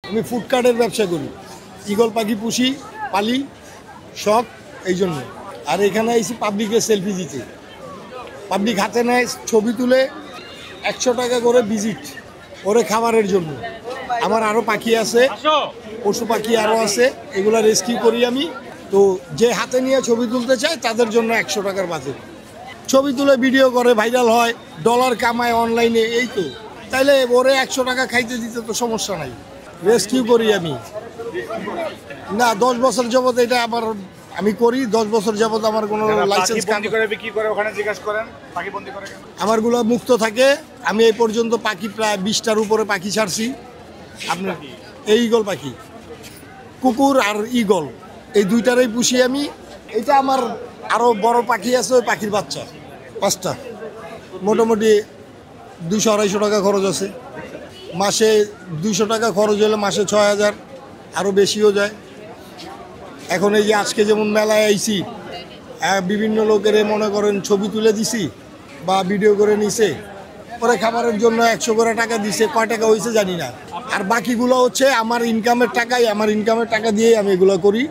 আমি ফুডকার্টের ব্যবসা করি, ঈগল পাখি পুষি, পালি, শখ, এই জন্য। আর এখানে এসে পাবলিকের সেলফি দিতে, পাবলিক হাতে নেয় ছবি তুলে 100 টাকা করে ভিজিট ওরে খাবারের জন্য। আমার আরও পাখি আছে, পশু পাখি আরও আছে, এগুলো রেস্কিউ করি আমি। তো যে হাতে নিয়ে ছবি তুলতে চায় তাদের জন্য 100 টাকার বাজেট। ছবি তুলে ভিডিও করে ভাইরাল হয়, ডলার কামায় অনলাইনে, এই তো। তাইলে ওরে 100 টাকা খাইতে দিতে তো সমস্যা নাই। রেস্কিউ করি আমি। না, 10 বছর যাবত এটা আমার আমি করি। 10 বছর যাবত আমার কোনো লাইসেন্স আমারগুলো মুক্ত থাকে। আমি এই পর্যন্ত পাখি প্রায় 20টার উপরে পাখি ছাড়ছি। আপনার এই ঈগল পাখি, কুকুর আর ঈগল, এই দুইটারই পুষি আমি। এটা আমার আরও বড় পাখি আছে, ওই পাখির বাচ্চা 5টা। মোটামুটি 200-250 টাকা খরচ আছে মাসে। 200 টাকা খরচ হলে মাসে 6000, আরও বেশিও যায়। এখন এই যে আজকে যেমন মেলায় আইছি, বিভিন্ন লোকের মনে করেন ছবি তুলে দিছি বা ভিডিও করে নিছে, পরে খাবারের জন্য 100 করে টাকা দিছে, কয় টাকা হয়েছে জানি না। আর বাকিগুলো হচ্ছে আমার ইনকামের টাকাই, আমার ইনকামের টাকা দিয়েই আমি এগুলো করি।